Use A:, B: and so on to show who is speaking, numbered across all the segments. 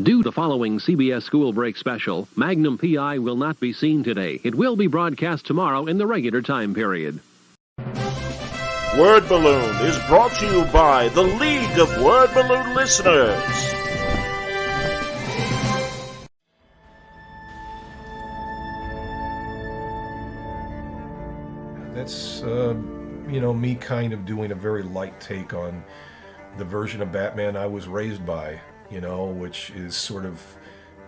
A: Due to following CBS School Break Special, Magnum PI will not be seen today. It will be broadcast tomorrow in the regular time period.
B: Word Balloon is brought to you by the League of Word Balloon Listeners.
C: That's, me kind of doing a very light take on the version of Batman I was raised by, which is sort of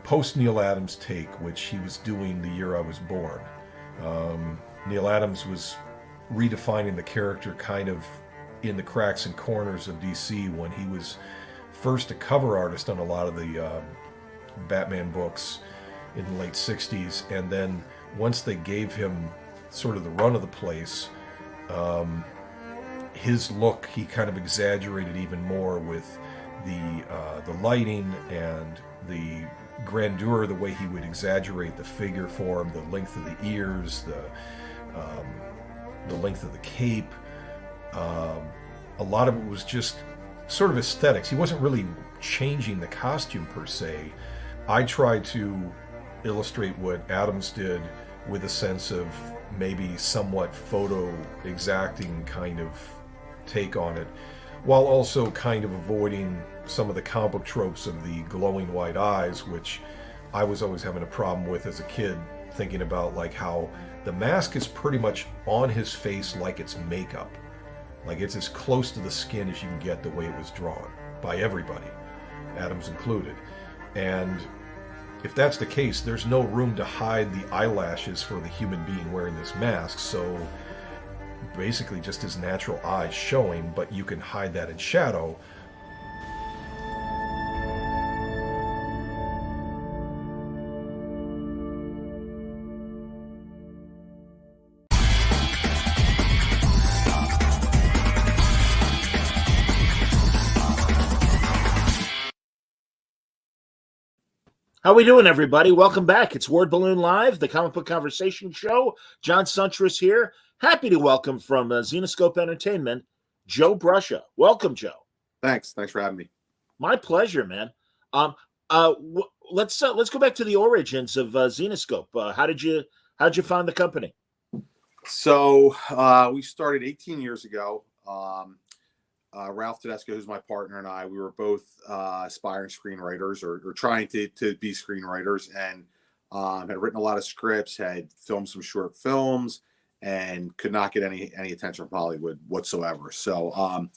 C: post Neil Adams take, which he was doing the year I was born. Neil Adams was redefining the character kind of in the cracks and corners of DC when he was first a cover artist on a lot of the Batman books in the late 60s, and then once they gave him sort of the run of the place, his look, he kind of exaggerated even more with the lighting and the grandeur, the way he would exaggerate the figure form, the length of the ears, the length of the cape. A lot of it was just sort of aesthetics. He wasn't really changing the costume per se. I tried to illustrate what Adams did with a sense of maybe somewhat photo exacting kind of take on it, while also kind of avoiding some of the comic book tropes of the glowing white eyes, which I was always having a problem with as a kid, thinking about like how the mask is pretty much on his face like it's makeup. Like it's as close to the skin as you can get the way it was drawn by everybody, Adams included. And if that's the case, there's no room to hide the eyelashes for the human being wearing this mask, so basically just his natural eyes showing, but you can hide that in shadow.
B: How we doing, everybody? Welcome back. It's Word Balloon Live, the comic book conversation show. John Suntress here. Happy to welcome from Zenescope Entertainment, Joe Brusha. Welcome, Joe.
D: Thanks for having me.
B: My pleasure, man. Let's go back to the origins of Zenescope. How did you find the company?
D: So we started 18 years ago. Ralph Tedesco, who's my partner, and I, we were both aspiring screenwriters or trying to be screenwriters, and had written a lot of scripts, had filmed some short films, and could not get any attention from Hollywood whatsoever. So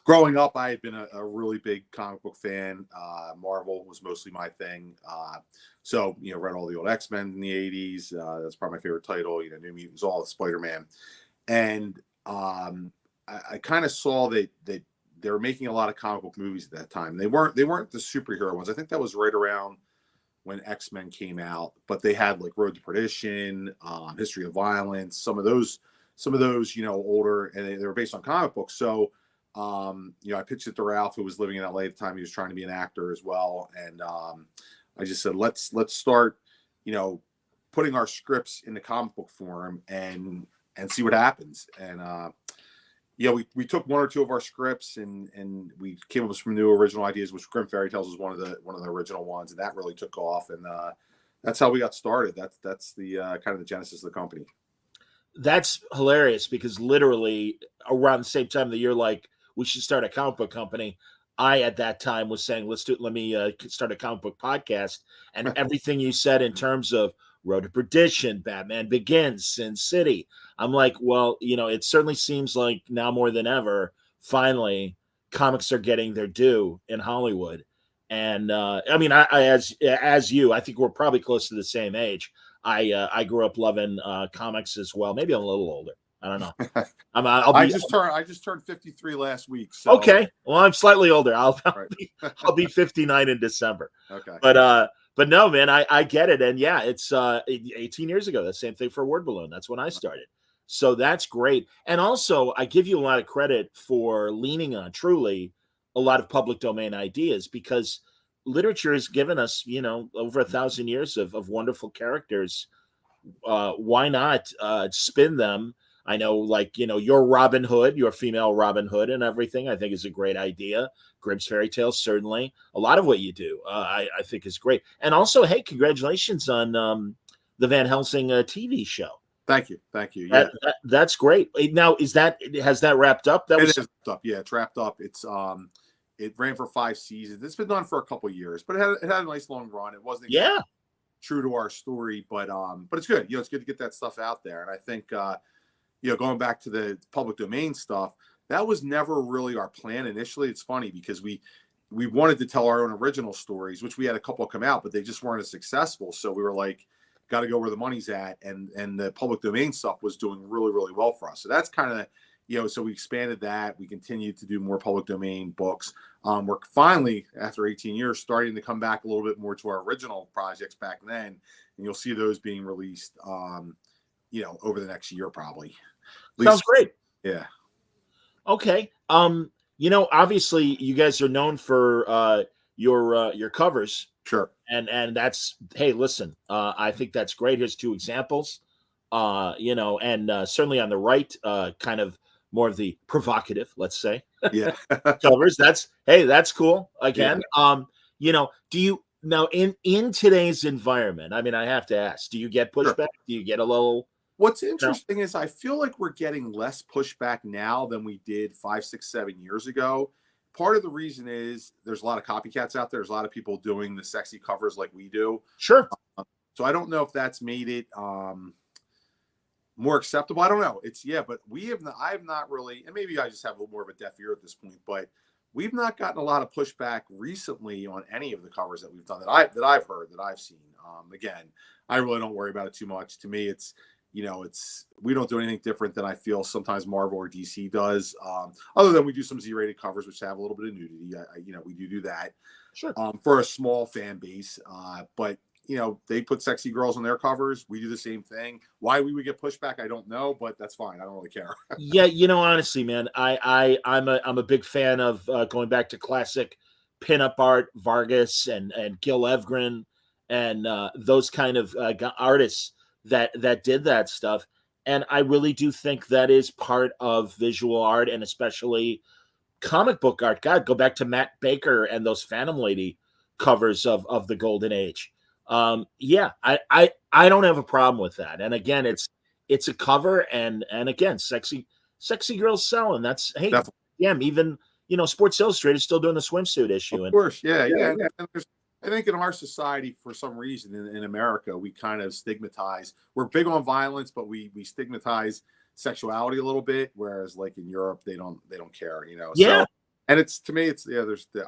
D: growing up, I had been a really big comic book fan. Marvel was mostly my thing. So, read all the old X-Men in the 80s. That's probably my favorite title, New Mutants, all of Spider-Man. And I kind of saw that they were making a lot of comic book movies at that time. They weren't the superhero ones. I think that was right around when X-Men came out, but they had like Road to Perdition, History of Violence, some of those, older, and they were based on comic books. So, I pitched it to Ralph, who was living in LA at the time. He was trying to be an actor as well. And I just said, let's start, putting our scripts in the comic book form and see what happens. And, we took one or two of our scripts and we came up with some new original ideas, which Grim Fairy Tales was one of the original ones, and that really took off. And that's how we got started. That's the kind of the genesis of the company.
B: That's hilarious because literally around the same time that you're like, we should start a comic book company, I at that time was saying, let me start a comic book podcast, and everything you said in terms of Road to Perdition, Batman Begins, Sin City. I'm like, well, it certainly seems like now more than ever, finally, comics are getting their due in Hollywood. And I as you, I think we're probably close to the same age. I grew up loving comics as well. Maybe I'm a little older. I don't know. I
D: just turned 53 last week. So.
B: Okay, well, I'm slightly older. I'll be 59 in December.
D: Okay,
B: but no, man, I get it. And yeah, it's 18 years ago. The same thing for Word Balloon. That's when I started. So that's great. And also, I give you a lot of credit for leaning on truly a lot of public domain ideas, because literature has given us, over 1,000 years of wonderful characters. Why not spin them I know, like, your Robin Hood, your female Robin Hood and everything, I think is a great idea. Grimm's Fairy Tales, certainly. A lot of what you do, I think is great. And also, hey, congratulations on the Van Helsing TV show.
D: Thank you. Yeah,
B: that's great. Now, has that wrapped up? That
D: it
B: was
D: is wrapped up. Yeah, it's wrapped up. It's it ran for 5 seasons. It's been done for a couple of years, but it had a nice long run. It wasn't exactly true to our story, but it's good. It's good to get that stuff out there. And I think going back to the public domain stuff, that was never really our plan initially. It's funny because we wanted to tell our own original stories, which we had a couple come out, but they just weren't as successful. So we were like, got to go where the money's at, and the public domain stuff was doing really, really well for us. So that's kind of so we expanded that. We continued to do more public domain books. We're finally, after 18 years, starting to come back a little bit more to our original projects back then, and you'll see those being released over the next year probably.
B: Sounds great.
D: Yeah.
B: Okay. Obviously you guys are known for your covers.
D: Sure.
B: And that's, hey, listen, I think that's great. Here's 2 examples. And certainly on the right, kind of more of the provocative, let's say.
D: Yeah.
B: Covers. That's cool. Again, do you now in today's environment, I mean, I have to ask, do you get pushback?
D: Sure.
B: Do you get a little?
D: What's interesting is I feel like we're getting less pushback now than we did 5, 6, 7 years ago. Part of the reason is there's a lot of copycats out there. There's a lot of people doing the sexy covers like we do.
B: Sure.
D: So I don't know if that's made it more acceptable. I don't know. But I have not really, and maybe I just have a little more of a deaf ear at this point, but we've not gotten a lot of pushback recently on any of the covers that we've done that I've heard, that I've seen. Again, I really don't worry about it too much. To me, it's we don't do anything different than I feel sometimes Marvel or DC does. Other than we do some Z-rated covers, which have a little bit of nudity. We do that.
B: Sure.
D: For a small fan base. But they put sexy girls on their covers. We do the same thing. Why we would get pushback, I don't know, but that's fine. I don't really care.
B: Yeah, honestly, man, I'm a big fan of going back to classic pinup art, Vargas and Gil Evgren and those kind of artists that did that stuff. And I really do think that is part of visual art, and especially comic book art. God, go back to Matt Baker and those Phantom Lady covers of the Golden Age. I don't have a problem with that. And again, it's a cover, and again, sexy girls selling. That's, hey,
D: Definitely.
B: Yeah, even Sports Illustrated is still doing the swimsuit issue.
D: Of course, yeah. And I think in our society, for some reason, in America, we kind of stigmatize. We're big on violence, but we stigmatize sexuality a little bit. Whereas, like in Europe, they don't care.
B: Yeah.
D: So, and it's, to me, it's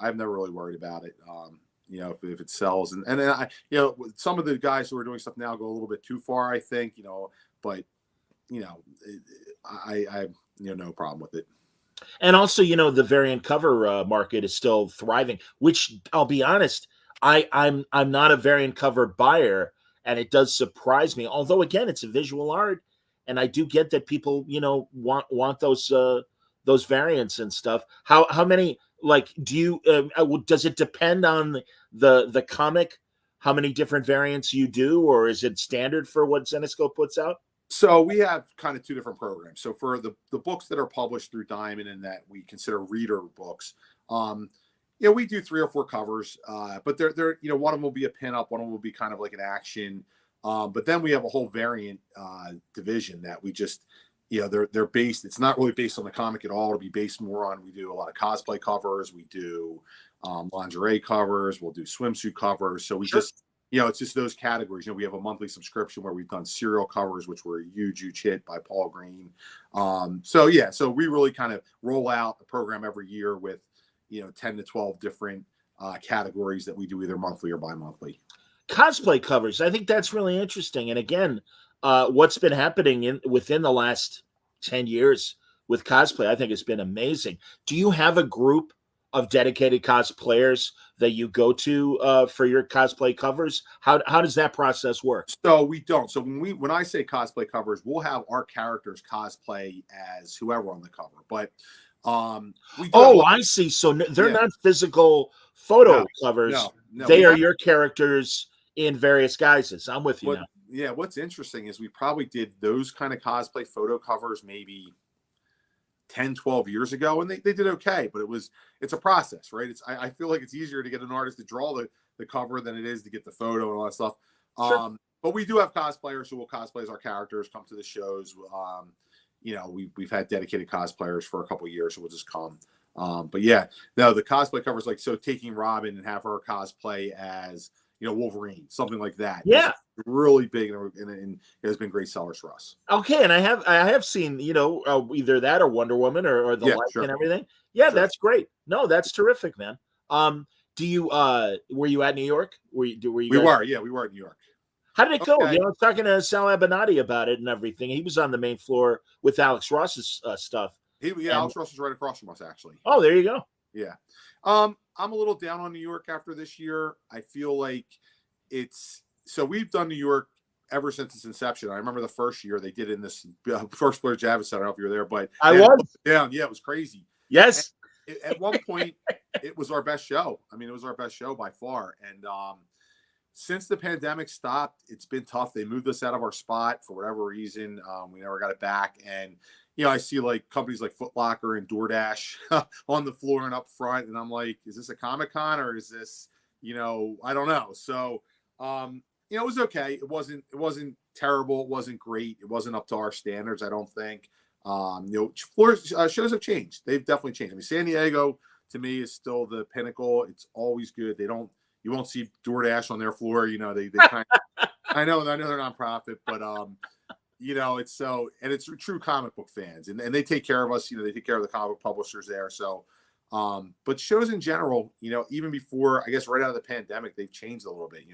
D: I've never really worried about it. If it sells, and then some of the guys who are doing stuff now go a little bit too far, I think. But I have no problem with it.
B: And also, the variant cover market is still thriving, which I'll be honest, I'm not a variant cover buyer, and it does surprise me. Although again, it's a visual art, and I do get that people, want those variants and stuff. How many, like, do you does it depend on the comic, how many different variants you do, or is it standard for what Zenescope puts out?
D: So we have kind of 2 different programs. So for the books that are published through Diamond and that we consider reader books, we do 3 or 4 covers, but they're one of them will be a pinup, one of them will be kind of like an action. But then we have a whole variant division that we just, they're based. It's not really based on the comic at all. It'll be based more on, we do a lot of cosplay covers. We do lingerie covers. We'll do swimsuit covers. So we just, it's just those categories. We have a monthly subscription where we've done serial covers, which were a huge hit by Paul Green. So we really kind of roll out a program every year with, 10 to 12 different categories that we do either monthly or bi-monthly.
B: Cosplay covers, I think that's really interesting. And again, what's been happening within the last 10 years with cosplay, I think it's been amazing. Do you have a group of dedicated cosplayers that you go to for your cosplay covers? How does that process work?
D: So we don't. So when I say cosplay covers, we'll have our characters cosplay as whoever on the cover. But I
B: see. So they're not physical photo covers.
D: No,
B: they are your characters in various guises. I'm with you now.
D: Yeah, what's interesting is we probably did those kind of cosplay photo covers maybe 10, 12 years ago, and they did okay, but it's a process, right? I feel like it's easier to get an artist to draw the cover than it is to get the photo and all that stuff.
B: Sure.
D: But we do have cosplayers who will cosplay as our characters, come to the shows. We've had dedicated cosplayers for a couple of years who will just come. But yeah, no, the cosplay covers, like, so taking Robin and have her cosplay as, Wolverine, something like that.
B: Yeah.
D: Really big, and it has been great sellers for us.
B: Okay, and I have seen, either that or Wonder Woman or the
D: Yeah,
B: like
D: sure.
B: and everything. Yeah,
D: Sure.
B: that's great. No, that's terrific, man. Do you were you at New York? Were you
D: We
B: guys-
D: were at New York.
B: How did it go?
D: Okay.
B: I was talking to Sal Abenati about it and everything. He was on the main floor with Alex Ross's stuff.
D: Alex Ross was right across from us, actually.
B: Oh, there you go.
D: Yeah. I'm a little down on New York after this year. I feel like we've done New York ever since its inception. I remember the first year they did in this first Blair Javits. I don't know if you were there, but
B: I was.
D: Yeah, it was crazy.
B: Yes.
D: And at one point, it was our best show. I mean, it was our best show by far. And since the pandemic stopped, it's been tough. They moved us out of our spot for whatever reason. We never got it back. And I see like companies like Foot Locker and DoorDash on the floor and up front, and I'm like, is this a Comic-Con or is this, I don't know. So, it was okay. It wasn't terrible. It wasn't great. It wasn't up to our standards, I don't think. Shows have changed. They've definitely changed. I mean, San Diego to me is still the pinnacle. It's always good. You won't see DoorDash on their floor. They kind of, I know they're nonprofit, but it's so, and it's true comic book fans, and they take care of us. They take care of the comic book publishers there. So, but shows in general, even before, I guess, right out of the pandemic, they've changed a little bit.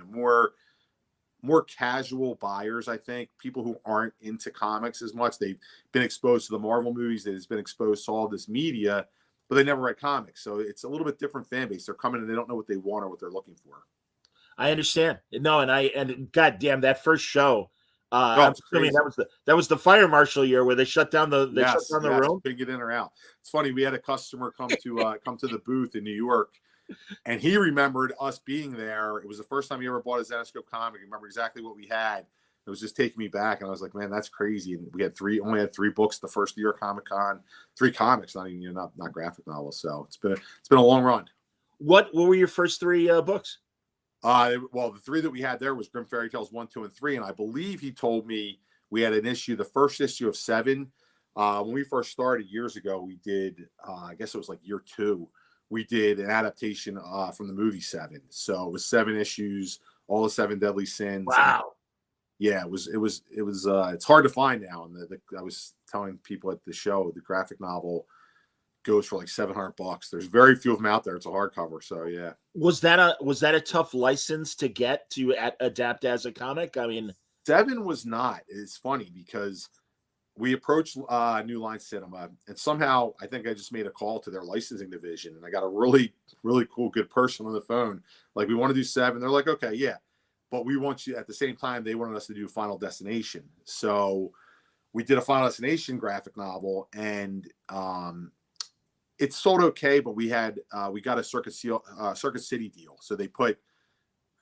D: More casual buyers, I think, people who aren't into comics as much. They've been exposed to the Marvel movies. They've been exposed to all this media, but they never read comics. So it's a little bit different fan base. They're coming and they don't know what they want or what they're looking for.
B: I understand. No, and goddamn, that first show. I'm assuming that was the fire marshal year where they shut down the room.
D: Couldn't get in or out. It's funny. We had a customer come to the booth in New York, and he remembered us being there. It was the first time he ever bought a Zenescope comic. He remembered exactly what we had. It was just taking me back, and I was like, "Man, that's crazy." And we only had 3 books the first year of Comic-Con, 3 comics, not even not graphic novels. So it's been a long run.
B: What were your first 3 books?
D: Well, the 3 that we had there was Grim Fairy Tales 1, 2, and 3, and I believe he told me we had an issue, the first issue of 7. When we first started years ago, we did, I guess it was like year 2. We did an adaptation from the movie 7. So it was 7 issues, all the 7 deadly sins.
B: Wow.
D: Yeah, it was. It's hard to find now. And I was telling people at the show, the graphic novel goes for like $700. There's very few of them out there. It's a hardcover. So yeah.
B: Was that a tough license to get to adapt as a comic? I mean,
D: 7 was not. It's funny because we approached New Line Cinema, and somehow I think I just made a call to their licensing division, and I got a really, really cool, good person on the phone. Like, we want to do 7. They're like, okay, yeah, but we want you, at the same time, they wanted us to do Final Destination. So we did a Final Destination graphic novel, and it sold okay, but we got a Circuit City deal. So they put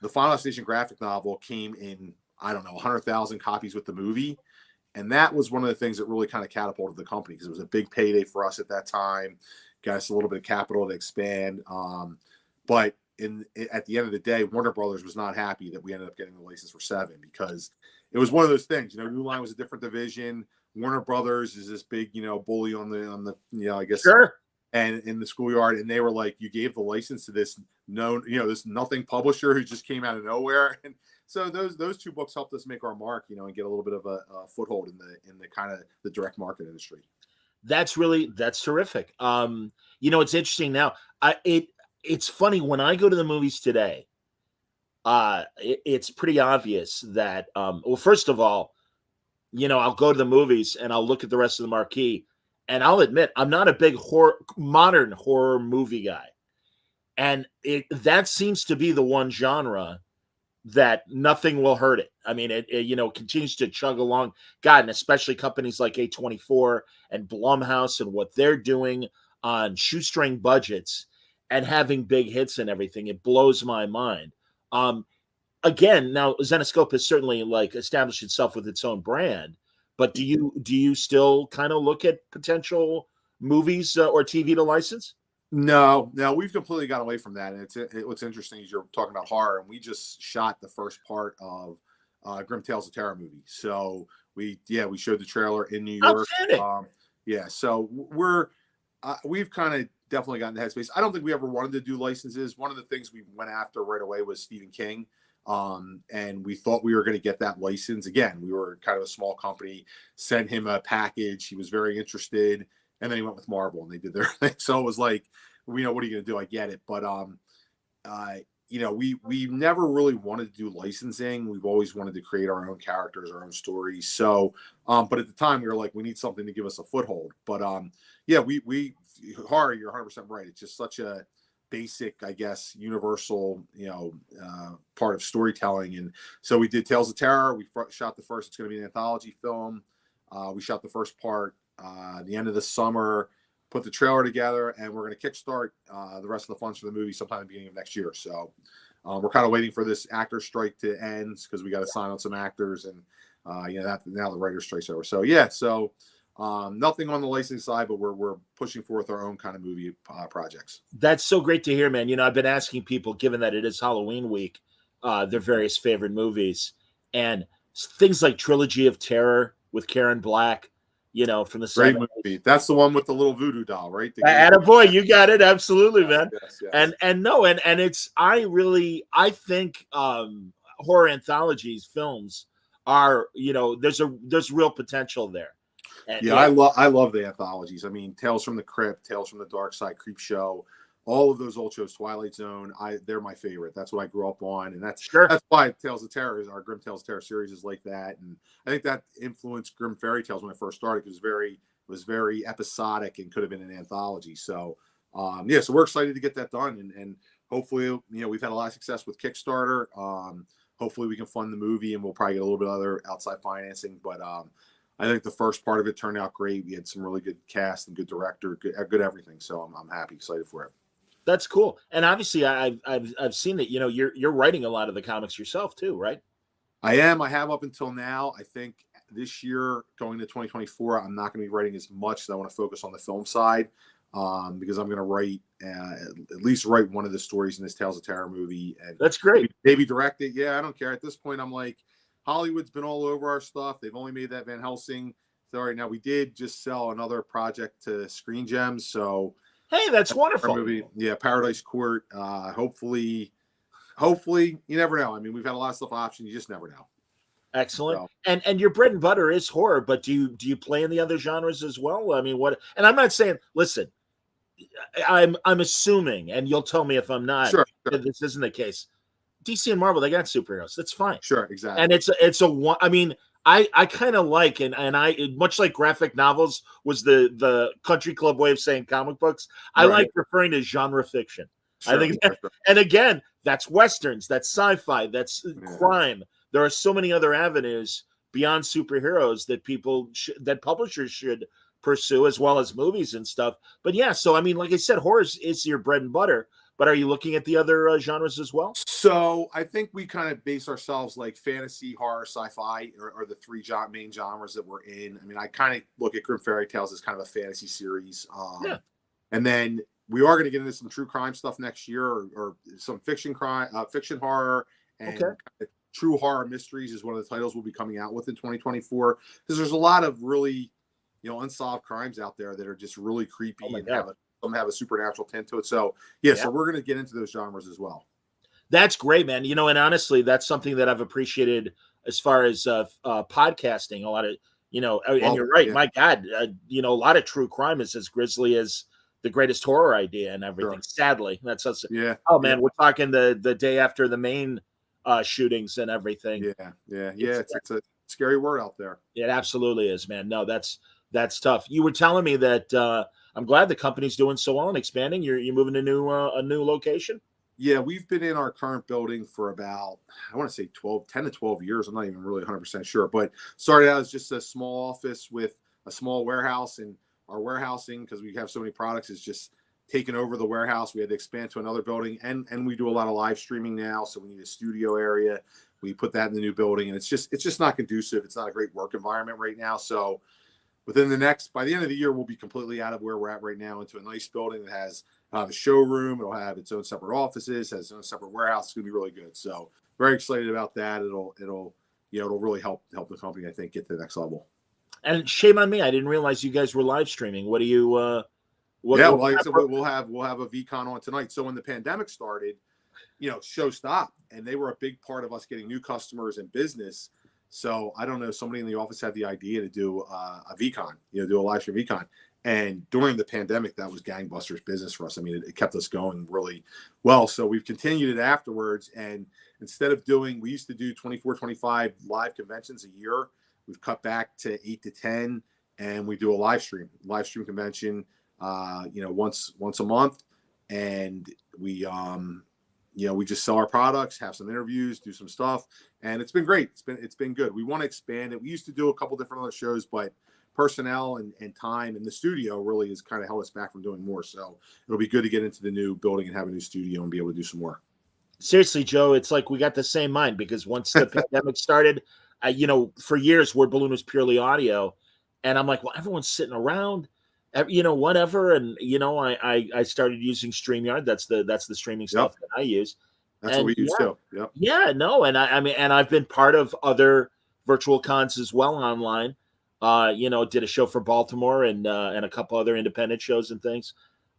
D: the Final Destination graphic novel came in, I don't know, 100,000 copies with the movie. And that was one of the things that really kind of catapulted the company, because it was a big payday for us at that time, got us a little bit of capital to expand. But at the end of the day, Warner Brothers was not happy that we ended up getting the license for 7, because it was one of those things. New Line was a different division. Warner Brothers is this big, bully on the I guess.
B: Sure.
D: And in the schoolyard, and they were like, you gave the license to this this nothing publisher who just came out of nowhere. And so those 2 books helped us make our mark, and get a little bit of a foothold in the kind of the direct market industry.
B: That's terrific. It's interesting now. It's funny when I go to the movies today. It's pretty obvious that well, first of all, I'll go to the movies and I'll look at the rest of the marquee. And I'll admit, I'm not a big modern horror movie guy. And that seems to be the one genre that nothing will hurt it. I mean, it continues to chug along. God, and especially companies like A24 and Blumhouse and what they're doing on shoestring budgets and having big hits and everything. It blows my mind. again, now Zenescope has certainly like established itself with its own brand, but do you still kind of look at potential movies or TV to license?
D: No, we've completely got away from that. And what's interesting is you're talking about horror, and we just shot the first part of Grim Tales of Terror movie. So we showed the trailer in New York.
B: Outstanding.
D: So we've kind of definitely gotten the headspace. I don't think we ever wanted to do licenses. One of the things we went after right away was Stephen King. And we thought we were going to get that license. Again, we were kind of a small company, sent him a package. He was very interested. And then he went with Marvel and they did their thing. So it was like, what are you going to do? I get it. But, we never really wanted to do licensing. We've always wanted to create our own characters, our own stories. So, but at the time we were like, we need something to give us a foothold. But, horror, you're 100% right. It's just such a basic, I guess, universal, part of storytelling. And so we did Tales of Terror. We shot the first, it's going to be an anthology film. We shot the first part the end of the summer, put the trailer together, and we're going to kickstart the rest of the funds for the movie sometime at the beginning of next year. So we're kind of waiting for this actor strike to end because we got to sign on some actors, and now the writer's strike's over. So nothing on the licensing side, but we're pushing forth our own kind of movie projects.
B: That's so great to hear, man. I've been asking people, given that it is Halloween week, their various favorite movies, and things like Trilogy of Terror with Karen Black, from the
D: Great
B: 70s.
D: movie. That's the one with the little voodoo doll, right?
B: Attaboy, you got it. Absolutely, man.
D: Yes.
B: And it's, I think horror anthologies, films are, there's real potential there. And,
D: I love the anthologies. I mean, Tales from the Crypt, Tales from the Dark Side, Creep Show, all of those old shows, Twilight Zone, they're my favorite. That's what I grew up on, and that's why Tales of Terror, our Grim Tales of Terror series, is like that. And I think that influenced Grim Fairy Tales when I first started, because it was very episodic and could have been an anthology. So so we're excited to get that done, and hopefully, we've had a lot of success with Kickstarter. Hopefully we can fund the movie, and we'll probably get a little bit of other outside financing, but I think the first part of it turned out great. We had some really good cast and good director, good everything. So I'm happy, excited for it.
B: That's cool. And obviously I've seen that, you're writing a lot of the comics yourself too, right?
D: I am. I have up until now. I think this year, going to 2024, I'm not going to be writing as much, so I want to focus on the film side, because I'm going to write at least write one of the stories in this Tales of Terror movie. And
B: that's great.
D: Maybe direct it. Yeah, I don't care. At this point, I'm like, Hollywood's been all over our stuff. They've only made that Van Helsing. So right now, we did just sell another project to Screen Gems. So
B: hey, that's wonderful.
D: Movie, Paradise Court. Hopefully, you never know. I mean, we've had a lot of stuff options. You just never know.
B: Excellent. So. And your bread and butter is horror, but do you play in the other genres as well? I mean, what? And I'm not saying. Listen, I'm assuming, and you'll tell me if I'm not.
D: Sure.
B: This isn't the case. DC and Marvel, they got superheroes. That's fine.
D: Sure, exactly.
B: And it's a one. I mean, I kind of like, and I, much like graphic novels was the country club way of saying comic books. I like referring to genre fiction. Sure, I think, and again, that's westerns, that's sci-fi, that's crime. There are so many other avenues beyond superheroes that that publishers should pursue, as well as movies and stuff. But so I mean, like I said, horror is your bread and butter. But are you looking at the other genres as well?
D: So I think we kind of base ourselves like fantasy, horror, sci-fi are the three main genres that we're in. I mean, I kind of look at Grim Fairy Tales as kind of a fantasy series. And then we are going to get into some true crime stuff next year, or some fiction horror, and kind of true horror mysteries is one of the titles we'll be coming out with in 2024. Because there's a lot of really, unsolved crimes out there that are just really creepy and have a supernatural tint to it. So so we're going to get into those genres as well.
B: That's great, man. And honestly, that's something that I've appreciated as far as podcasting. A lot of, and you're right. My God, a lot of true crime is as grisly as the greatest horror idea and everything. Sure. Sadly, that's us.
D: Yeah.
B: Oh man, we're talking the day after the main shootings and everything.
D: Yeah. It's a scary word out there.
B: It absolutely is, man. No, that's tough. You were telling me that I'm glad the company's doing so well and expanding. You're moving to a new location.
D: Yeah, we've been in our current building for about, I want to say 10 to 12 years. I'm not even really 100% sure, but started out as just a small office with a small warehouse, and our warehousing, because we have so many products, is just taken over the warehouse. We had to expand to another building, and we do a lot of live streaming now. So we need a studio area. We put that in the new building, and it's just not conducive. It's not a great work environment right now. So by the end of the year, we'll be completely out of where we're at right now into a nice building that has a showroom. It'll have its own separate offices, has its own separate warehouse. It's going to be really good. So very excited about that. It'll really help the company, I think, get to the next level.
B: And shame on me, I didn't realize you guys were live streaming. What do you?
D: Like I said, we'll have a VCon on tonight. So when the pandemic started, show stopped, and they were a big part of us getting new customers and business. So I don't know, somebody in the office had the idea to do a VCon, do a live stream VCon. And during the pandemic, that was gangbusters business for us. I mean, it kept us going really well. So we've continued it afterwards. And instead of we used to do 24, 25 live conventions a year. We've cut back to 8 to 10, and we do a live stream convention, once a month. And we just sell our products, have some interviews, do some stuff. And it's been great. It's been good. We want to expand it. We used to do a couple different other shows, but personnel and time in the studio really has kind of held us back from doing more. So it'll be good to get into the new building and have a new studio and be able to do some more.
B: Seriously, Joe, it's like we got the same mind, because once the pandemic started, for years, Word Balloon was purely audio. And I'm like, well, everyone's sitting around, whatever. And, I started using StreamYard. That's the streaming stuff that I use.
D: That's what we use too. Yep.
B: Yeah, no. And and I've been part of other virtual cons as well online. Did a show for Baltimore and a couple other independent shows and things.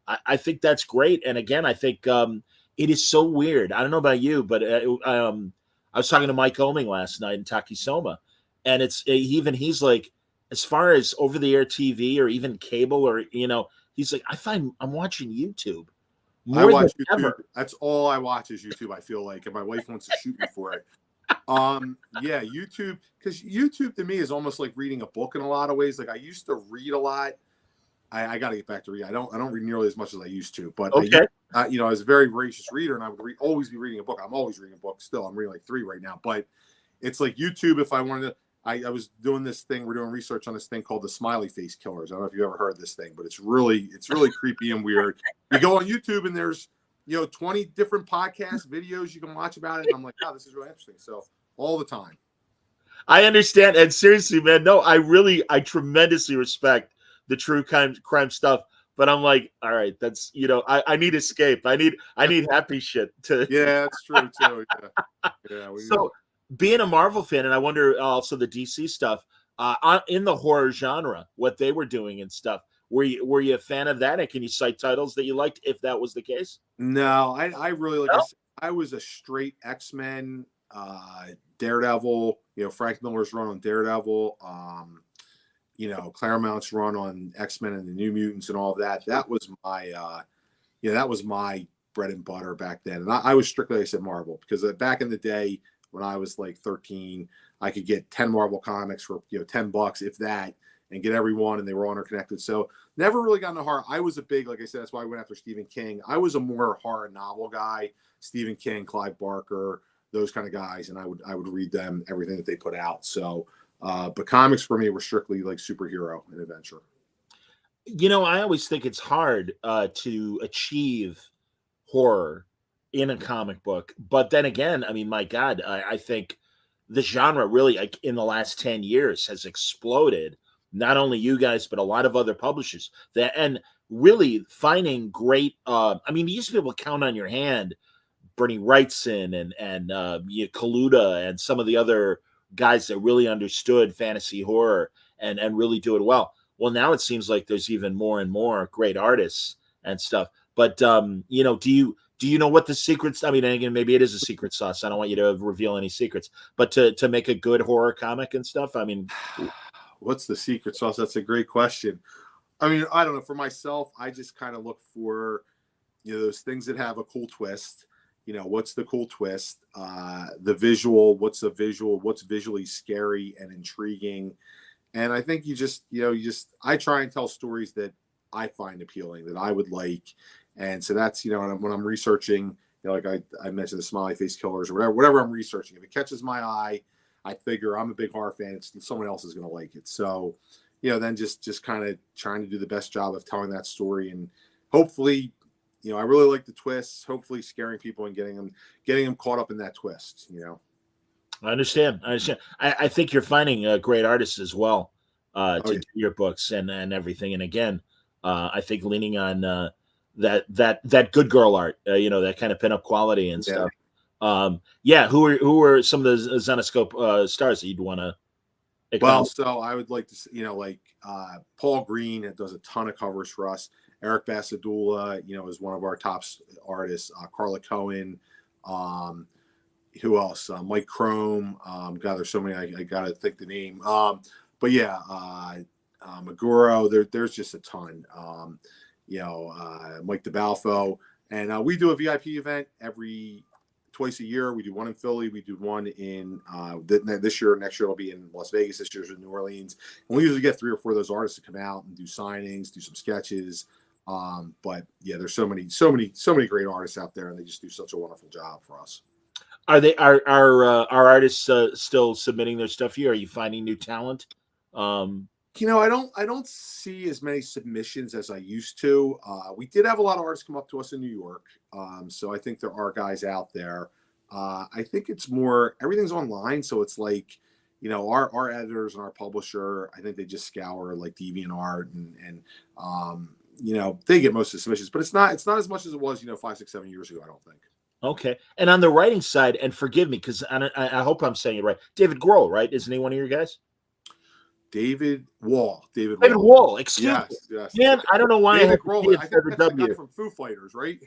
B: I think that's great. And again, I think it is so weird. I don't know about you, but I was talking to Mike Oming last night in Takisoma, and he's like, as far as over-the-air TV or even cable, or he's like, I find I'm watching YouTube more than
D: YouTube.
B: ever.
D: That's all I watch is YouTube. I feel like, and my wife wants to shoot me for it. YouTube, because YouTube to me is almost like reading a book in a lot of ways. Like I used to read a lot. I got to get back to read. I don't read nearly as much as I used to, but
B: okay.
D: I was a very voracious reader, and I would always be reading a book. I'm always reading a book still. I'm reading like 3 right now, but it's like YouTube. If I wanted to, I was doing this thing. We're doing research on this thing called the smiley face killers. I don't know if you've ever heard of this thing, but it's really creepy and weird. You go on YouTube and there's 20 different podcast videos you can watch about it, and I'm like, oh, this is really interesting. So all the time.
B: I understand, and seriously, man, no, I tremendously respect the true crime stuff. But I'm like, all right, that's I need escape. I need happy shit to.
D: Yeah, it's true too. Yeah.
B: So being a Marvel fan, and I wonder also the DC stuff in the horror genre, what they were doing and stuff. Were you a fan of that? And can you cite titles that you liked if that was the case?
D: No, I really like. No? I was a straight X-Men, Daredevil. Frank Miller's run on Daredevil. Claremont's run on X-Men and the New Mutants and all of that. That was my bread and butter back then. And I was strictly, like I said, Marvel, because back in the day when I was like 13, I could get 10 Marvel comics for $10, if that, and get every one, and they were all interconnected. So never really got into horror. I was a big, like I said, that's why I went after Stephen King. I was a more horror novel guy. Stephen King, Clive Barker, those kind of guys, and I would read them, everything that they put out. So but comics for me were strictly like superhero and adventure.
B: I always think it's hard to achieve horror in a comic book. But then again, I mean, my God, I think the genre really, like, in the last 10 years has exploded. Not only you guys, but a lot of other publishers. And really finding great, you used to be able to count on your hand Bernie Wrightson and Kaluta and some of the other guys that really understood fantasy horror and really do it well. Well, now it seems like there's even more and more great artists and stuff. But do you know what the secrets? I mean, again, maybe it is a secret sauce. I don't want you to reveal any secrets. But to make a good horror comic and stuff, I mean,
D: what's the secret sauce? That's a great question. I mean, I don't know. For myself, I just kind of look for those things that have a cool twist. What's the cool twist? The visual, what's visually scary and intriguing. And I think I try and tell stories that I find appealing, that I would like. And so that's, when I'm researching, like I mentioned the smiley face killers or whatever I'm researching, if it catches my eye, I figure I'm a big horror fan. Someone else is going to like it. So, then just kind of trying to do the best job of telling that story and hopefully, I really like the twists. Hopefully, scaring people and getting them caught up in that twist.
B: I understand. I think you're finding great artists as well
D: Oh,
B: to
D: yeah.
B: do your books and everything. And again, I think leaning on that good girl art, that kind of pinup quality and
D: Yeah.
B: stuff. Yeah. Who are some of the Zenescope stars that you'd want to?
D: Well, so I would like to, like Paul Green that does a ton of covers for us. Eric Basadula, is one of our top artists. Carla Cohen. Who else? Mike Chrome. God, there's so many. I got to think the name. But yeah, Maguro. There's just a ton. Mike DeBalfo. And we do a VIP event twice a year. We do one in Philly. We do one in this year. Next year it'll be in Las Vegas. This year's in New Orleans. And we usually get 3 or 4 of those artists to come out and do signings, do some sketches. But yeah, there's so many great artists out there, and they just do such a wonderful job for us.
B: Are artists still submitting their stuff here? Are you finding new talent?
D: I don't see as many submissions as I used to. We did have a lot of artists come up to us in New York. So I think there are guys out there. I think it's more, everything's online. So it's like, our editors and our publisher, I think they just scour like DeviantArt and they get most of the submissions, but it's not as much as it was, 5, 6, 7 years ago, I don't think.
B: Okay. And on the writing side, and forgive me, because I hope I'm saying it right. David Grohl, right? Isn't he one of your guys?
D: David Wall.
B: Excuse me.
D: Yes.
B: Man, I don't know why
D: David
B: I
D: Grohl. I think that's the guy
B: W.
D: from Foo Fighters, right?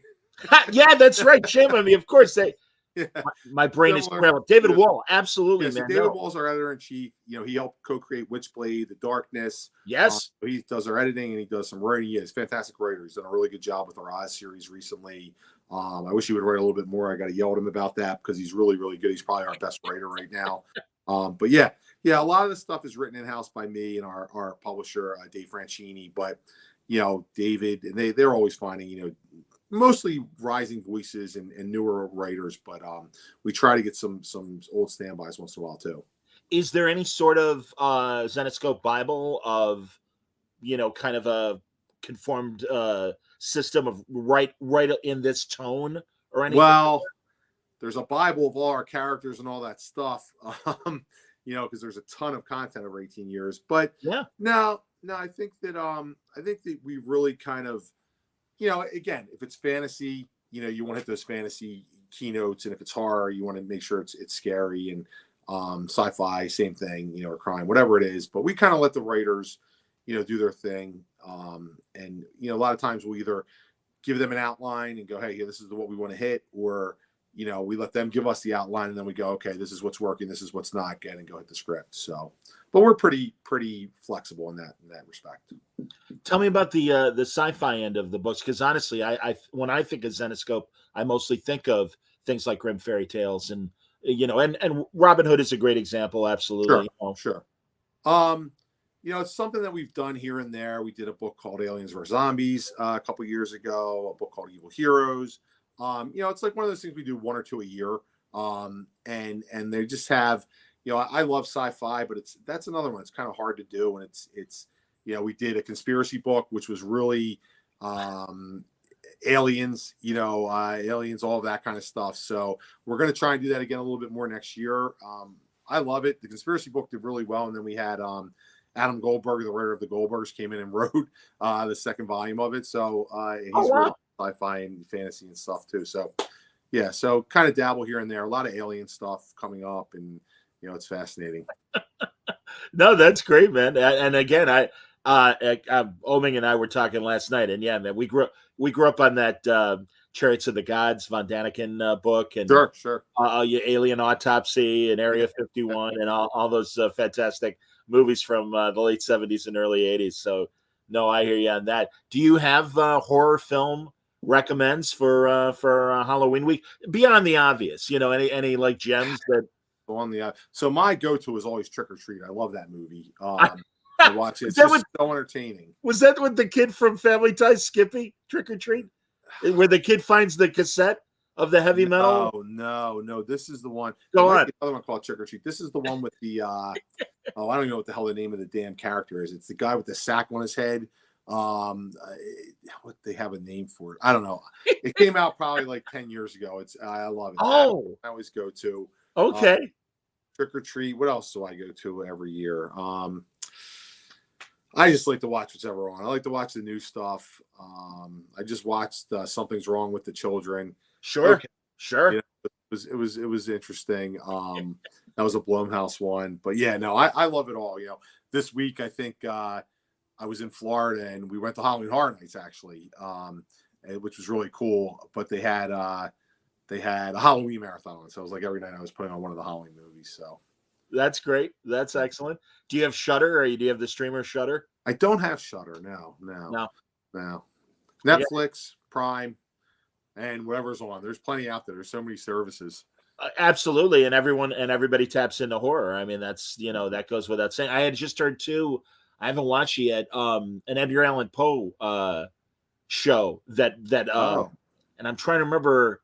B: Yeah, that's right. Shame on me. Of course,
D: Yeah.
B: my brain is scrambled. David Wall, absolutely,
D: so
B: man.
D: David Wall's our editor in chief. He helped co-create Witchblade, The Darkness.
B: Yes.
D: He does our editing and he does some writing. He's a fantastic writer. He's done a really good job with our Oz series recently. I wish he would write a little bit more. I got to yell at him about that because he's really, really good. He's probably our best writer right now. But yeah, a lot of the stuff is written in-house by me and our publisher, Dave Franchini. But, David, and they're always finding, mostly rising voices and newer writers. But we try to get some old standbys once in a while, too.
B: Is there any sort of Zenescope Bible of, kind of a conformed system of right in this tone or anything?
D: Well, there's a Bible of all our characters and all that stuff, because there's a ton of content over 18 years. But
B: yeah,
D: no, I think that we really kind of, again, if it's fantasy, you want to hit those fantasy keynotes, and if it's horror, you want to make sure it's scary, and sci-fi, same thing, or crime, whatever it is. But we kind of let the writers, do their thing. And, a lot of times we'll either give them an outline and go, hey, this is what we want to hit, or, we let them give us the outline and then we go, okay, this is what's working, this is what's not, get and go hit the script. So, but we're pretty flexible in that respect.
B: Tell me about the sci-fi end of the books, because honestly, I when I think of Zenescope, I mostly think of things like Grimm fairy tales and and Robin Hood is a great example. Absolutely.
D: Sure. It's something that we've done here and there. We did a book called Aliens vs. Zombies a couple years ago, a book called Evil Heroes. It's like one of those things we do 1 or 2 a year. And they just have, I love sci-fi, but that's another one. It's kind of hard to do. And it's we did a conspiracy book, which was really aliens, aliens, all of that kind of stuff. So we're going to try and do that again a little bit more next year. I love it. The conspiracy book did really well. And then we had Adam Goldberg, the writer of the Goldbergs, came in and wrote the second volume of it. So he's really sci-fi and fantasy and stuff too. So yeah, so kind of dabble here and there. A lot of alien stuff coming up, and it's fascinating.
B: No, that's great, man. And again, Oming and I were talking last night, and yeah, man, we grew up on that Chariots of the Gods, Von Daniken book, and
D: sure,
B: Alien Autopsy and Area 51, and all those fantastic movies from the late 70s and early 80s. So, no, I hear you on that. Do you have horror film recommends for Halloween week beyond the obvious? Any like gems that
D: on the so my go-to is always Trick or Treat. I love that movie. I watch it. It's so entertaining.
B: Was that with the kid from Family Ties, Skippy? Trick or Treat, where the kid finds the cassette of the heavy metal?
D: No. This is the one.
B: Go on.
D: Another one called Trick or Treat. This is the one with the I don't even know what the hell the name of the damn character is. It's the guy with the sack on his head. What they have a name for it? I don't know. It came out probably like 10 years ago. I love it.
B: Oh,
D: I always go to.
B: okay.
D: Trick or Treat. What else do I go to every year? I just like to watch what's ever on. I like to watch the new stuff. I just watched Something's Wrong with the Children.
B: Sure.
D: Okay.
B: Sure.
D: You know, it was interesting. That was a Blumhouse one, but yeah, no, I love it all. You know, this week I think I was in Florida and we went to Halloween Horror Nights actually, which was really cool. But they had a Halloween marathon, so it was like every night I was putting on one of the Halloween movies. So
B: that's great. That's excellent. Do you have Shudder, or do you have the streamer Shudder?
D: I don't have Shudder. No. Netflix, Prime, and whatever's on. There's plenty out there. There's so many services.
B: Absolutely, and everybody taps into horror. I mean, that's that goes without saying. I had just heard too. I haven't watched it yet. An Edgar Allan Poe show that and I'm trying to remember.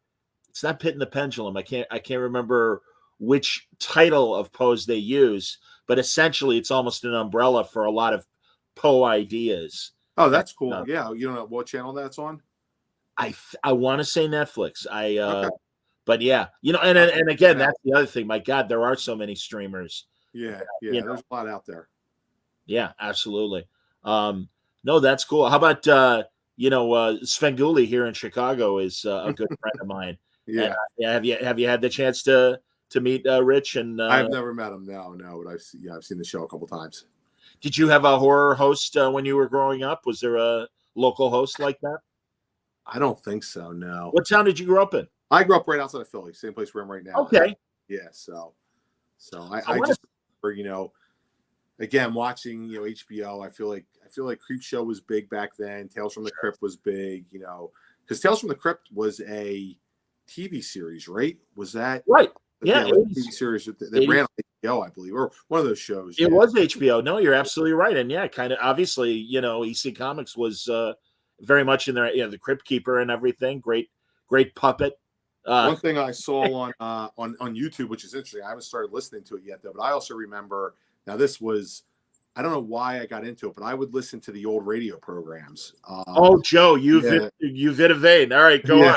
B: It's not Pit and the Pendulum. I can't remember which title of Poe's they use, but essentially it's almost an umbrella for a lot of Poe ideas.
D: Oh, that's cool. Yeah, you don't know what channel that's on?
B: I want to say Netflix.
D: Okay.
B: But yeah, and again, that's the other thing. My God, there are so many streamers.
D: Yeah, there's a lot out there.
B: Yeah, absolutely. No, that's cool. How about Svengoolie here in Chicago is a good friend of mine.
D: Yeah.
B: And, have you had the chance to meet Rich? And
D: I've never met him. No, but I've seen the show a couple times.
B: Did you have a horror host when you were growing up? Was there a local host like that?
D: I don't think so. No.
B: What town did you grow up in?
D: I grew up right outside of Philly, same place where I'm right now.
B: Okay.
D: Yeah. So I just remember, again, watching HBO. I feel like Creepshow was big back then. Tales from the Crypt was big. Because Tales from the Crypt was a TV series, right? Was that
B: right? Yeah,
D: like TV series that ran on HBO, I believe, or one of those shows.
B: It was HBO. No, you're absolutely right, and yeah, kind of obviously, EC Comics was very much in there. The Crypt Keeper and everything. Great puppet.
D: One thing I saw on YouTube, which is interesting, I haven't started listening to it yet, though. But I also remember now this was. I don't know why I got into it, but I would listen to the old radio programs.
B: Joe, you've hit a vein. All right, go on.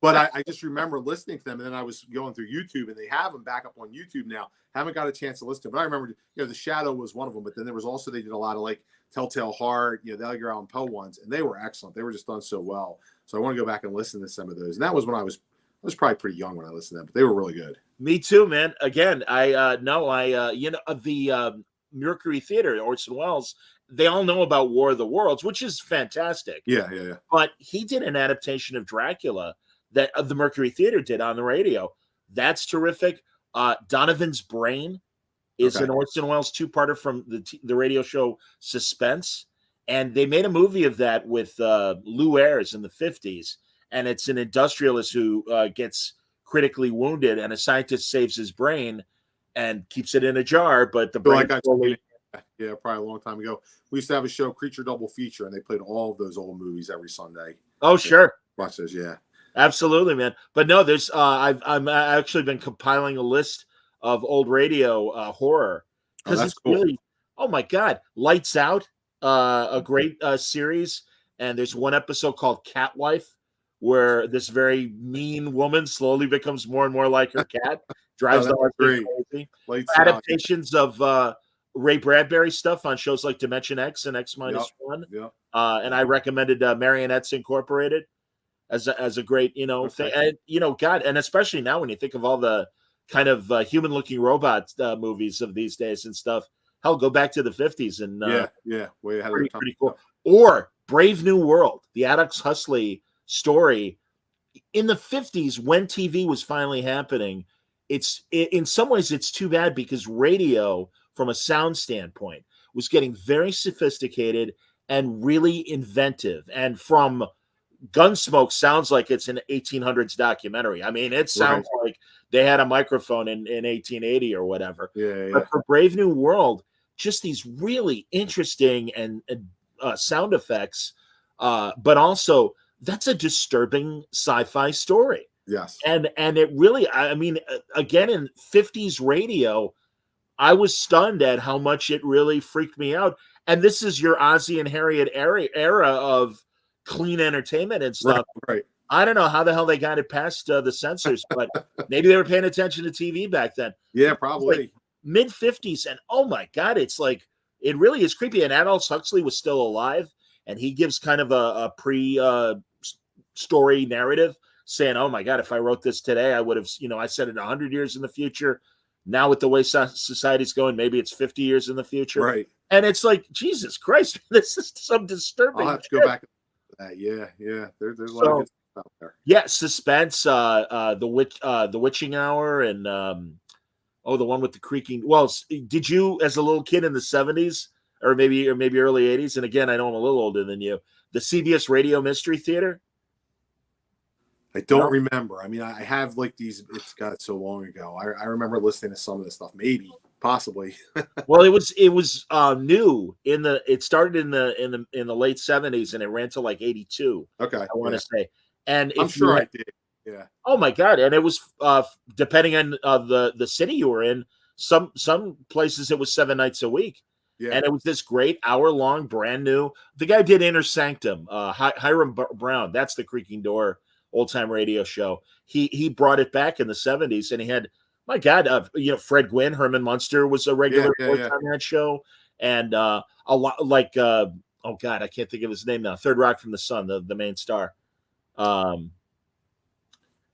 D: But I just remember listening to them, and then I was going through YouTube, and they have them back up on YouTube now. Haven't got a chance to listen to them, but I remember, The Shadow was one of them, but then there was also, they did a lot of like Telltale Heart, the Edgar Allan Poe ones, and they were excellent. They were just done so well. So I want to go back and listen to some of those. And that was when I was probably pretty young when I listened to them, but they were really good.
B: Me too, man. Again, the Mercury Theater, Orson Welles, they all know about War of the Worlds, which is fantastic.
D: Yeah.
B: But he did an adaptation of Dracula that the Mercury Theater did on the radio. That's terrific. Donovan's Brain is an Orson Welles two-parter from the radio show Suspense, and they made a movie of that with Lou Ayres in the 50s, and it's an industrialist who gets critically wounded, and a scientist saves his brain and keeps it in a jar, but the brain
D: probably a long time ago. We used to have a show, Creature Double Feature, and they played all of those old movies every Sunday.
B: Oh, sure.
D: Watch those, yeah.
B: Absolutely, man. But no, there's I've actually been compiling a list of old radio horror because it's cool. Really, oh my God, Lights Out, a great series, and there's one episode called Cat Wife where this very mean woman slowly becomes more and more like her cat, drives the husband crazy. Adaptations of Ray Bradbury stuff on shows like Dimension X and X-1. And I recommended Marionettes Incorporated as a great, thing. And, God, and especially now when you think of all the kind of human-looking robot movies of these days and stuff, hell, go back to the 50s. And
D: way ahead of time.
B: Pretty cool. Or Brave New World, the Aldous Huxley story. In the 50s, when TV was finally happening, in some ways it's too bad because radio, from a sound standpoint, was getting very sophisticated and really inventive. And from Gunsmoke sounds like it's an 1800s documentary. I mean, it sounds like they had a microphone in 1880 or whatever. But for Brave New World, just these really interesting and sound effects, but also that's a disturbing sci-fi story.
D: Yes.
B: And it really, I mean, again, in 50s radio, I was stunned at how much it really freaked me out. And this is your Ozzy and Harriet era of clean entertainment and stuff.
D: Right.
B: I don't know how the hell they got it past the censors, but maybe they were paying attention to TV back then.
D: Yeah, probably.
B: Like mid-50s, and oh my God, it's like, it really is creepy. And Aldous Huxley was still alive, and he gives kind of a pre-story narrative saying, oh my God, if I wrote this today, I would have, I said it 100 years in the future. Now with the way society's going, maybe it's 50 years in the future.
D: Right.
B: And it's like, Jesus Christ, this is some disturbing.
D: I'll have to go back to that. Yeah. There's a lot of good stuff out there.
B: Yeah, Suspense, the Witching Hour, and the one with the creaking. Well, did you, as a little kid in the 70s, or maybe early 80s? And again, I know I'm a little older than you. The CBS Radio Mystery Theater.
D: I don't remember. I mean, I have like these. It's got so long ago. I remember listening to some of this stuff. Maybe, possibly.
B: Well, it was new in the. It started in the late 70s and it ran to like 82.
D: Okay,
B: I want to say, and
D: I'm sure I did. Yeah.
B: Oh my God! And it was depending on the city you were in. Some places it was 7 nights a week.
D: Yeah.
B: And it was this great hour-long, brand new. The guy did Inner Sanctum. Hiram Brown. That's the Creaking Door old-time radio show. He brought it back in the 70s, and he had, my God, Fred Gwynn, Herman Munster was a regular voice on that show, and a lot like oh God, I can't think of his name now. Third Rock from the Sun, the main star. You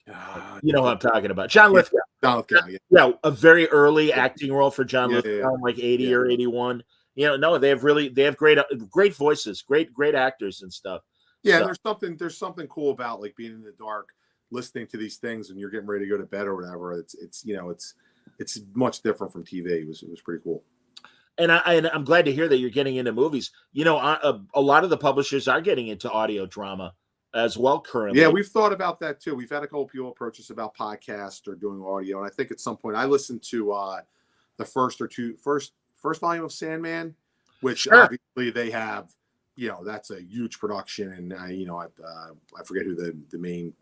B: know who I'm talking about, John Lithgow.
D: John Lithgow,
B: yeah, a very early acting role for John Lithgow, like 80 or 81. No, they have great voices, great actors and stuff.
D: Yeah, so. There's something cool about like being in the dark, listening to these things, and you're getting ready to go to bed or whatever. It's much different from TV. It was pretty cool.
B: And I'm glad to hear that you're getting into movies. A lot of the publishers are getting into audio drama as well currently.
D: Yeah, we've thought about that too. We've had a couple people approach us about podcasts or doing audio, and I think at some point I listened to the first volume of Sandman, which obviously they have. That's a huge production, and I forget who the main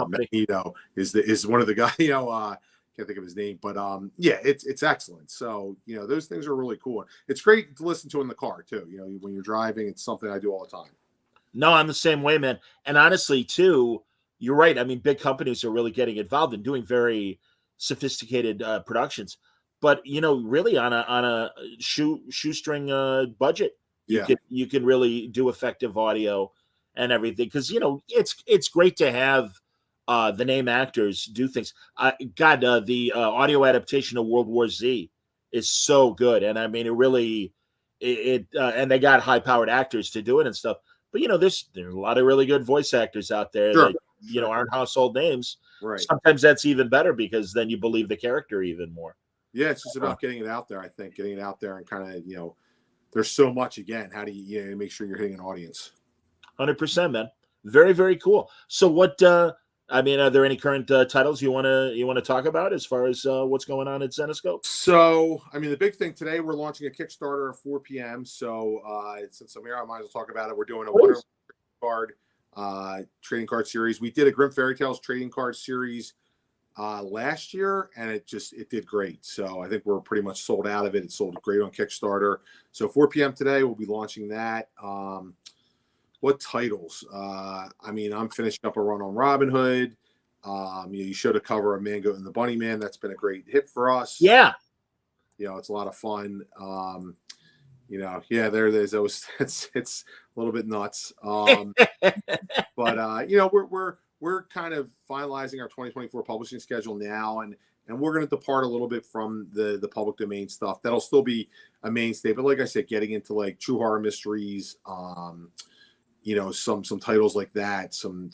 D: Magneto is one of the guys. Can't think of his name, but it's excellent. So those things are really cool. It's great to listen to in the car too. When you're driving, it's something I do all the time.
B: No, I'm the same way, man. And honestly, too, you're right. I mean, big companies are really getting involved in doing very sophisticated productions, but really on a shoestring budget. You can really do effective audio and everything, because it's great to have the name actors do things. The audio adaptation of World War Z is so good, and I mean it really and they got high powered actors to do it and stuff. But there's a lot of really good voice actors out there that aren't household names.
D: Right.
B: Sometimes that's even better because then you believe the character even more.
D: Yeah, it's just about getting it out there. I think getting it out there and kind of there's so much. Again, how do you make sure you're hitting an audience?
B: 100%, man. Very, very cool. So what? Are there any current titles you want to talk about as far as what's going on at Zenescope?
D: So, the big thing today, we're launching a Kickstarter at 4 p.m. So, since I'm here, I might as well talk about it. We're doing a Wonderland trading card series. We did a Grim Fairy Tales trading card series last year, and it did great. So I think we're pretty much sold out of it. It sold great on Kickstarter. So 4 p.m. today, we'll be launching that. What titles? I'm finishing up a run on Robin Hood. You showed a cover of Mango and the Bunny Man. That's been a great hit for us.
B: Yeah.
D: It's a lot of fun. There's those. It's a little bit nuts. But we're kind of finalizing our 2024 publishing schedule now, and we're going to depart a little bit from the public domain stuff. That'll still be a mainstay, but like I said, getting into like true horror mysteries, some titles like that, some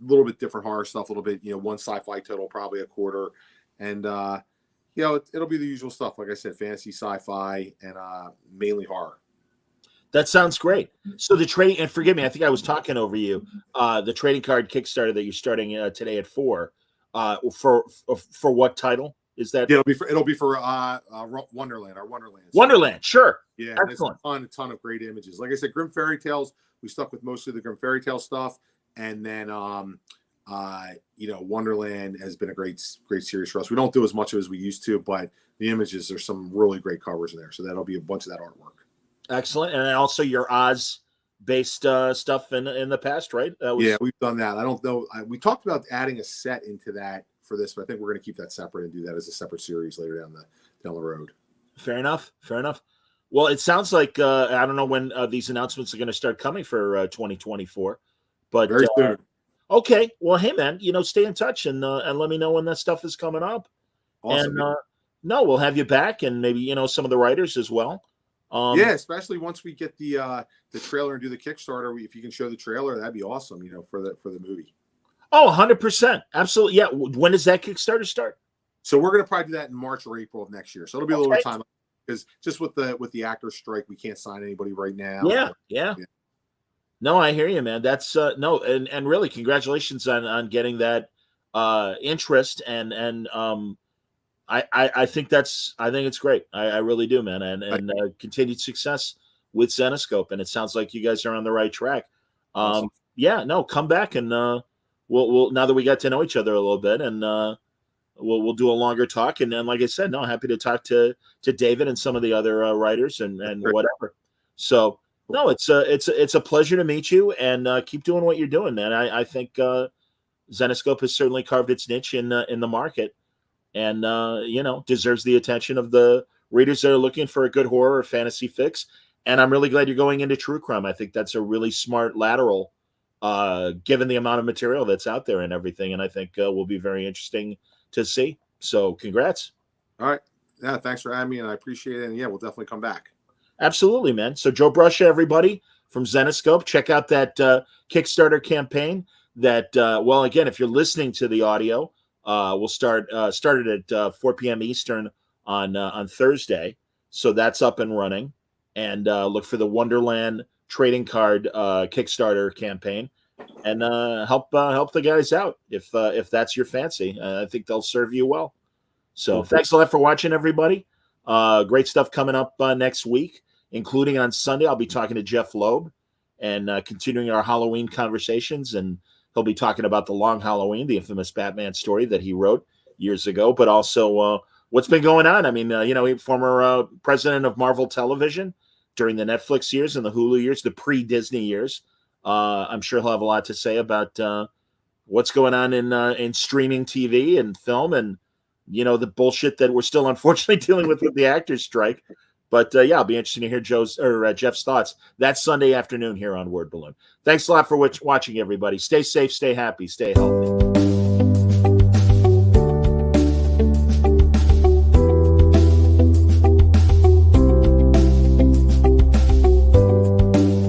D: little bit different horror stuff, a little bit, one sci-fi title, probably a quarter, and it'll be the usual stuff. Like I said, fantasy, sci-fi, and mainly horror.
B: That sounds great. So the trading, and forgive me, I think I was talking over you. The trading card Kickstarter that you're starting today at 4. For what title is that?
D: Yeah, it'll be for Wonderland, our Wonderland.
B: Wonderland, sure.
D: Yeah,
B: excellent.
D: There's a ton of great images. Like I said, Grim Fairy Tales. We stuck with mostly the Grim Fairy Tale stuff, and then Wonderland has been a great series for us. We don't do as much of it as we used to, but the images, there's some really great covers in there. So that'll be a bunch of that artwork.
B: Excellent. And then also your Oz-based stuff in the past, right?
D: Yeah, we've done that. I don't know. We talked about adding a set into that for this, but I think we're going to keep that separate and do that as a separate series later down the road.
B: Fair enough. Well, it sounds like I don't know when these announcements are going to start coming for 2024, but
D: very soon.
B: Okay. Well, hey man, stay in touch and let me know when that stuff is coming up.
D: Awesome.
B: And no, we'll have you back, and maybe some of the writers as well.
D: Yeah, especially once we get the trailer and do the Kickstarter. If you can show the trailer, that'd be awesome. For the movie.
B: Oh, 100%, absolutely. Yeah. When does that Kickstarter start?
D: So we're going to probably do that in March or April of next year. So it'll be a little bit of time, because just with the actors strike, we can't sign anybody right now.
B: Yeah. No, I hear you, man. That's no, and really, congratulations on getting that interest, and I think it's great. I really do, man, and continued success with Zenescope. And it sounds like you guys are on the right track.
D: Awesome.
B: Yeah, no, come back, and we'll now that we got to know each other a little bit, and we'll do a longer talk. And then, like I said, no, happy to talk to David and some of the other writers and whatever. So no, it's a pleasure to meet you, and keep doing what you're doing, man. I think Zenescope has certainly carved its niche in the market, and deserves the attention of the readers that are looking for a good horror or fantasy fix. And I'm really glad you're going into true crime. I think that's a really smart lateral, given the amount of material that's out there and everything. And I think will be very interesting to see. So congrats.
D: All right. Yeah, thanks for having me, and I appreciate it. And yeah, we'll definitely come back.
B: Absolutely, man. So Joe Brusha, everybody from Zenescope, check out that Kickstarter campaign. That well, again, if you're listening to the audio, we'll start it at 4 p.m. Eastern on Thursday. So that's up and running. And look for the Wonderland trading card Kickstarter campaign, and help the guys out if that's your fancy. I think they'll serve you well. So thanks a lot for watching, everybody. Great stuff coming up next week, including on Sunday. I'll be talking to Jeff Loeb and continuing our Halloween conversations, and he'll be talking about The Long Halloween, the infamous Batman story that he wrote years ago, but also what's been going on. I mean, former president of Marvel Television during the Netflix years and the Hulu years, the pre-Disney years. I'm sure he'll have a lot to say about what's going on in streaming TV and film, and the bullshit that we're still unfortunately dealing with the actors strike. But yeah, I'll be interested to hear Jeff's thoughts. That's Sunday afternoon here on Word Balloon. Thanks a lot for watching, everybody. Stay safe, stay happy, stay healthy.